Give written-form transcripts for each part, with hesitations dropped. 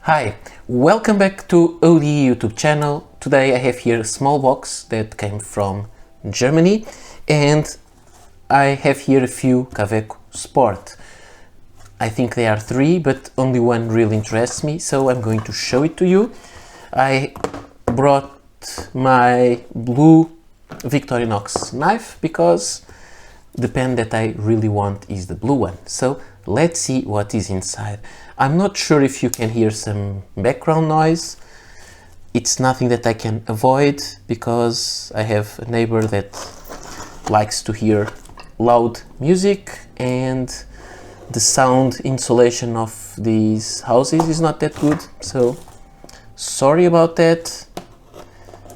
Hi, welcome back to ODE YouTube channel. Today I have here a small box that came from Germany and I have here a few Kaweco Sport. I think there are three, but only one really interests me, so I'm going to show it to you. I brought my blue Victorinox knife because the pen that I really want is the blue one. So let's see what is inside. I'm not sure if you can hear some background noise. It's nothing that I can avoid because I have a neighbor that likes to hear loud music and the sound insulation of these houses is not that good. So sorry about that.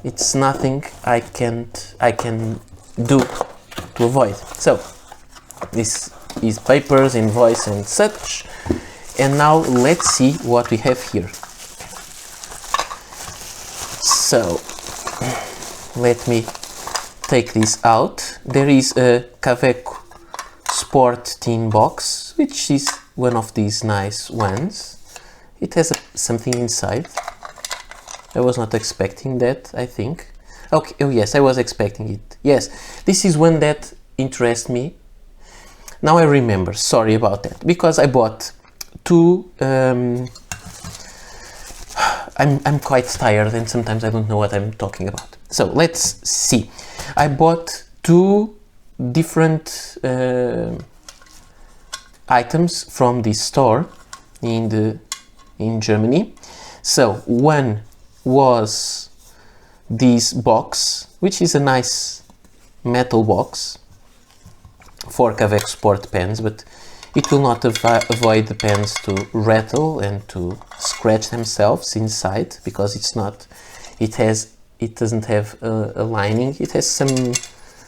It's nothing I can do to avoid. So this is papers, invoice and such. And now let's see what we have here. So let me take this out. There is a Kaweco Sport tin box, which is one of these nice ones. It has something inside. I was not expecting that, I think. Okay, oh yes, I was expecting it. Yes, this is one that interests me. Now I remember, sorry about that, because I bought two, I'm quite tired and sometimes I don't know what I'm talking about. So let's see. I bought two different items from this store in Germany. So one was this box, which is a nice metal box for Kaweco Sport pens, but it will not avoid the pens to rattle and to scratch themselves inside because it doesn't have a lining. It has some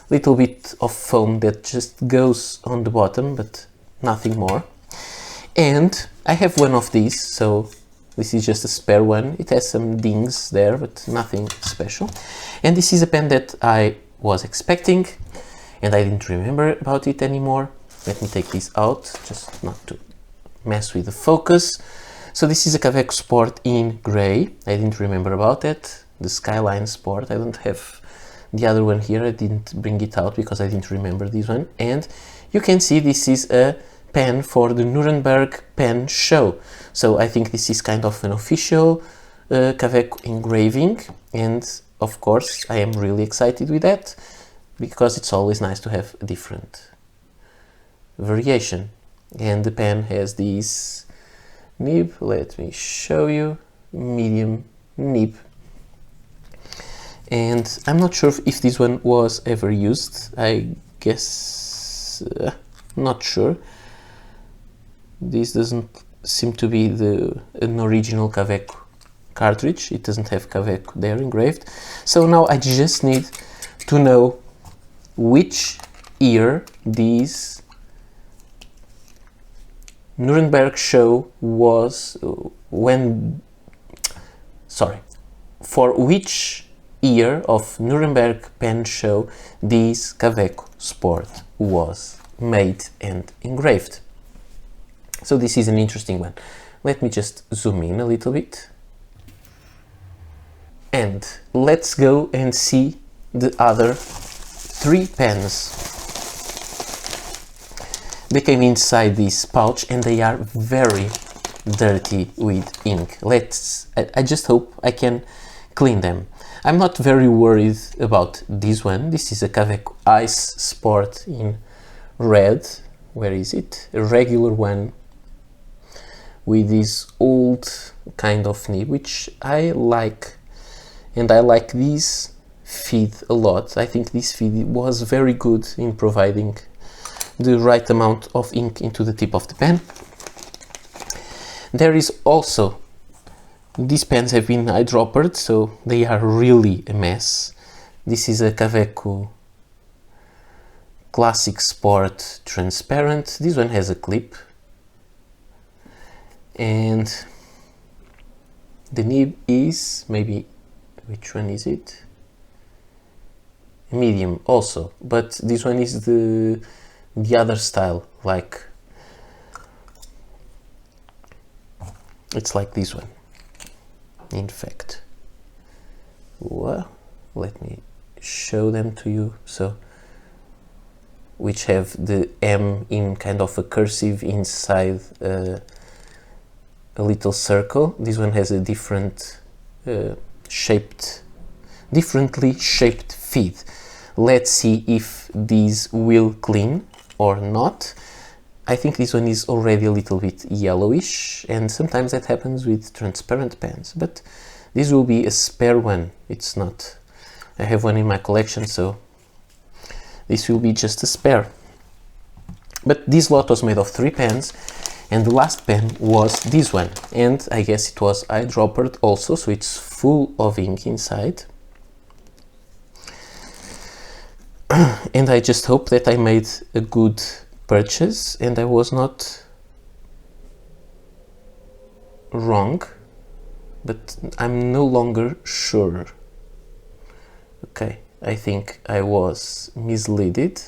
little bit of foam that just goes on the bottom, but nothing more. And I have one of these, so this is just a spare one. It has some dings there, but nothing special. And this is a pen that I was expecting and I didn't remember about it anymore. Let me take this out, just not to mess with the focus. So this is a Kaweco Sport in gray. I didn't remember about it. The Skyline Sport. I don't have the other one here. I didn't bring it out because I didn't remember this one. And you can see this is a pen for the Nuremberg pen show. So I think this is kind of an official Kaweco engraving. And of course, I am really excited with that because it's always nice to have a different variation. And the pen has this nib, let me show you, medium nib. And I'm not sure if this one was ever used. I guess not sure. This doesn't seem to be an original Kaweco cartridge. It doesn't have Kaweco there engraved. So now I just need to know which year this Nuremberg show was, for which year of Nuremberg pen show this Kaweco Sport was made and engraved. So this is an interesting one. Let me just zoom in a little bit. And let's go and see the other three pens. They came inside this pouch and they are very dirty with ink. I just hope I can clean them. I'm not very worried about this one. This is a Kaweco Ice Sport in red. Where is it? A regular one with this old kind of nib, which I like. And I like this feed a lot. I think this feed was very good in providing the right amount of ink into the tip of the pen. There is also, these pens have been eyedroppered, so they are really a mess. This is a Kaweco Classic Sport transparent. This one has a clip. And the nib is maybe, which one is it? Medium also, but this one is the other style, like it's like this one. in fact. Well, let me show them to you. So, which have the M in kind of a cursive inside a little circle. This one has a differently shaped feed. Let's see if these will clean or not. I think this one is already a little bit yellowish, and sometimes that happens with transparent pens, but this will be a spare one. It's not, I have one in my collection, so this will be just a spare. But this lot was made of 3 pens, and the last pen was this one, and I guess it was eyedroppered also, so it's full of ink inside. And I just hope that I made a good purchase and I was not wrong, but I'm no longer sure. Okay, I think I was misled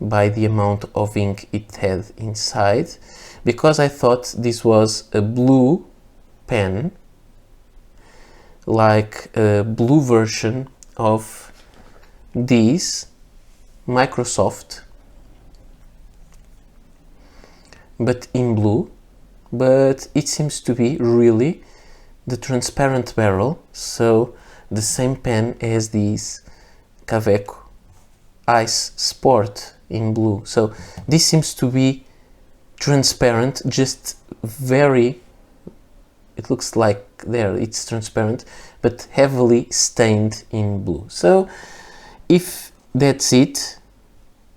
by the amount of ink it had inside, because I thought this was a blue pen, like a blue version of these Microsoft, but in blue. But it seems to be really the transparent barrel, so the same pen as these Kaweco Sport in blue. So this seems to be transparent, just very, it looks like there it's transparent, but heavily stained in blue. So if that's it,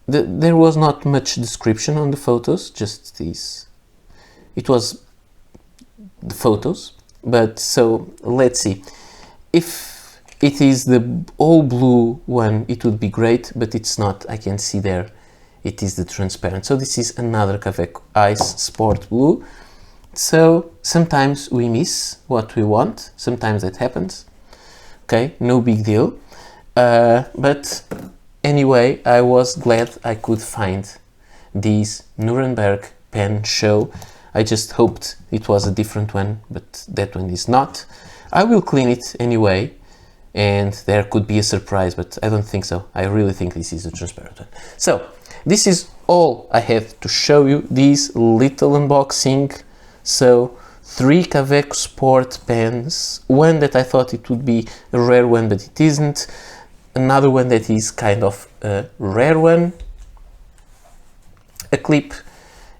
there was not much description on the photos, just this. It was the photos, but so let's see. If it is the all blue one, it would be great, but it's not. I can see there, it is the transparent. So this is another Kaweco Ice Sport Blue. So sometimes we miss what we want, sometimes that happens. Okay, no big deal. But anyway, I was glad I could find this Nuremberg pen show. I just hoped it was a different one, but that one is not. I will clean it anyway, and there could be a surprise, but I don't think so. I really think this is a transparent one. So this is all I have to show you, this little unboxing. So 3 Kaweco Sport pens, one that I thought it would be a rare one, but it isn't. Another one that is kind of a rare one, a clip,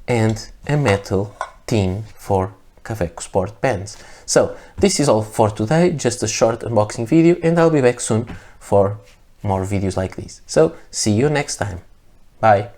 and a metal tin for Kaweco Sport pens. So this is all for today, just a short unboxing video, and I'll be back soon for more videos like this. So see you next time. Bye.